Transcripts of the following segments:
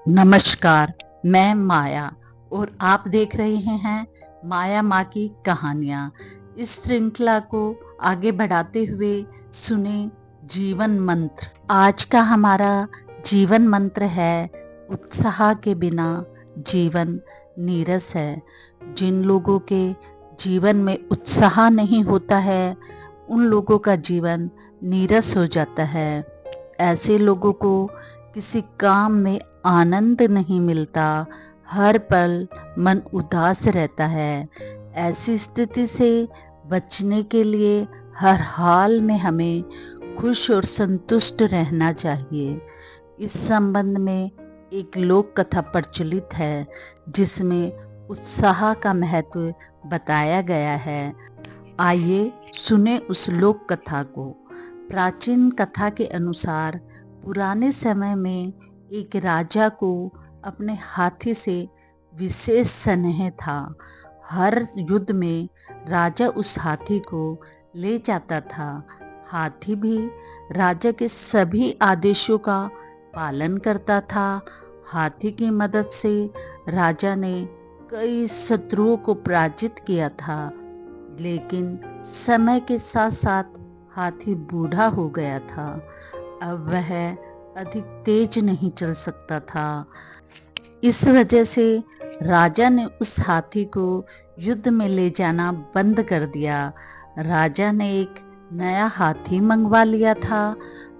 नमस्कार, मैं माया और आप देख रहे हैं माया माँ की कहानियाँ। इस श्रृंखला को आगे बढ़ाते हुए सुने जीवन मंत्र। आज का हमारा जीवन मंत्र है, उत्साह के बिना जीवन नीरस है। जिन लोगों के जीवन में उत्साह नहीं होता है, उन लोगों का जीवन नीरस हो जाता है। ऐसे लोगों को किसी काम में आनंद नहीं मिलता, हर पल मन उदास रहता है। ऐसी स्थिति से बचने के लिए हर हाल में हमें खुश और संतुष्ट रहना चाहिए। इस संबंध में एक लोक कथा प्रचलित है जिसमें उत्साह का महत्व बताया गया है। आइए सुने उस लोक कथा को। प्राचीन कथा के अनुसार पुराने समय में एक राजा को अपने हाथी से विशेष स्नेह था। हर युद्ध में राजा उस हाथी को ले जाता था। हाथी भी राजा के सभी आदेशों का पालन करता था। हाथी की मदद से राजा ने कई शत्रुओं को पराजित किया था, लेकिन समय के साथ साथ हाथी बूढ़ा हो गया था। अब वह अधिक तेज नहीं चल सकता था। इस वजह से राजा ने उस हाथी को युद्ध में ले जाना बंद कर दिया। राजा ने एक नया हाथी मंगवा लिया था।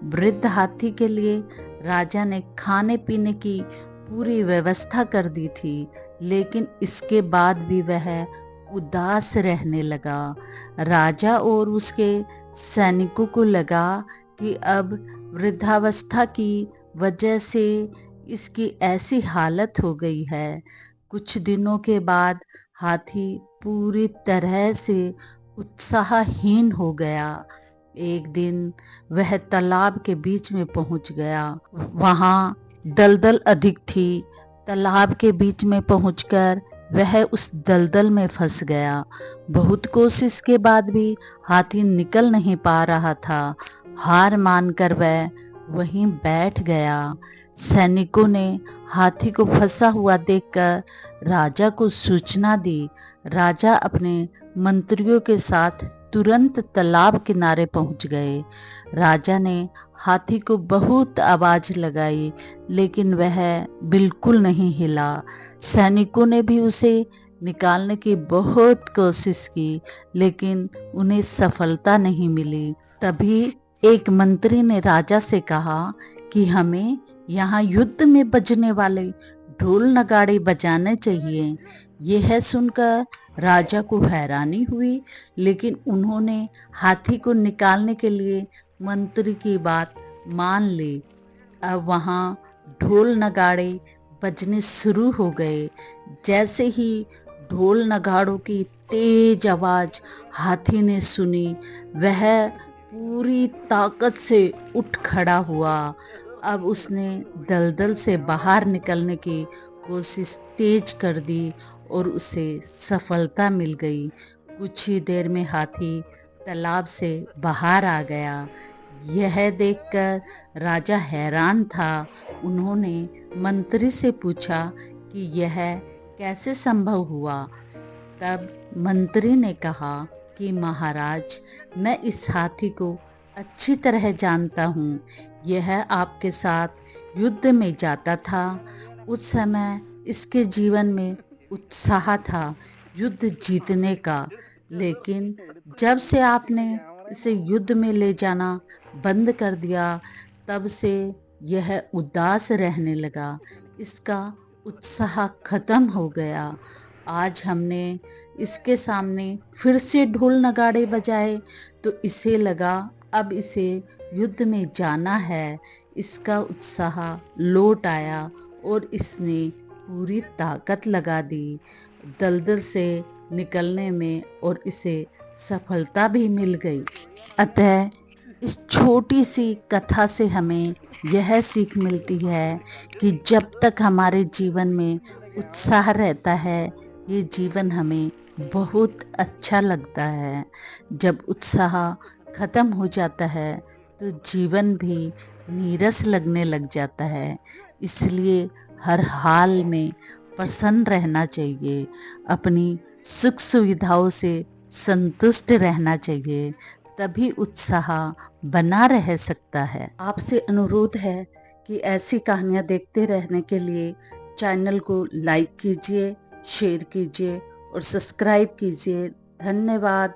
वृद्ध हाथी के लिए राजा ने खाने पीने की पूरी व्यवस्था कर दी थी, लेकिन इसके बाद भी वह उदास रहने लगा। राजा और उसके सैनिकों को लगा कि अब वृद्धावस्था की वजह से इसकी ऐसी हालत हो गई है। कुछ दिनों के बाद हाथी पूरी तरह से उत्साहहीन हो गया। एक दिन वह तालाब के बीच में पहुंच गया। वहां दलदल अधिक थी। तालाब के बीच में पहुंचकर वह उस दलदल में फंस गया। बहुत कोशिश के बाद भी हाथी निकल नहीं पा रहा था। हार मानकर वह वहीं बैठ गया। सैनिकों ने हाथी को फंसा हुआ देखकर राजा को सूचना दी। राजा अपने मंत्रियों के साथ तुरंत तालाब किनारे पहुंच गए। राजा ने हाथी को बहुत आवाज लगाई, लेकिन वह बिल्कुल नहीं हिला। सैनिकों ने भी उसे निकालने की बहुत कोशिश की, लेकिन उन्हें सफलता नहीं मिली। तभी एक मंत्री ने राजा से कहा कि हमें यहाँ युद्ध में बजने वाले ढोल नगाड़े बजाने चाहिए। यह सुनकर राजा को हैरानी हुई, लेकिन उन्होंने हाथी को निकालने के लिए मंत्री की बात मान ली। अब वहाँ ढोल नगाड़े बजने शुरू हो गए। जैसे ही ढोल नगाड़ों की तेज आवाज हाथी ने सुनी, वह पूरी ताकत से उठ खड़ा हुआ। अब उसने दलदल से बाहर निकलने की कोशिश तेज कर दी और उसे सफलता मिल गई। कुछ ही देर में हाथी तालाब से बाहर आ गया। यह देखकर राजा हैरान था। उन्होंने मंत्री से पूछा कि यह कैसे संभव हुआ। तब मंत्री ने कहा कि महाराज, मैं इस हाथी को अच्छी तरह जानता हूँ। यह आपके साथ युद्ध में जाता था। उस समय इसके जीवन में उत्साह था युद्ध जीतने का, लेकिन जब से आपने इसे युद्ध में ले जाना बंद कर दिया, तब से यह उदास रहने लगा। इसका उत्साह खत्म हो गया। आज हमने इसके सामने फिर से ढोल नगाड़े बजाए तो इसे लगा अब इसे युद्ध में जाना है। इसका उत्साह लौट आया और इसने पूरी ताकत लगा दी दलदल से निकलने में, और इसे सफलता भी मिल गई। अतः इस छोटी सी कथा से हमें यह सीख मिलती है कि जब तक हमारे जीवन में उत्साह रहता है, ये जीवन हमें बहुत अच्छा लगता है। जब उत्साह खत्म हो जाता है तो जीवन भी नीरस लगने लग जाता है। इसलिए हर हाल में प्रसन्न रहना चाहिए, अपनी सुख सुविधाओं से संतुष्ट रहना चाहिए, तभी उत्साह बना रह सकता है। आपसे अनुरोध है कि ऐसी कहानियाँ देखते रहने के लिए चैनल को लाइक कीजिए, शेयर कीजिए और सब्सक्राइब कीजिए। धन्यवाद।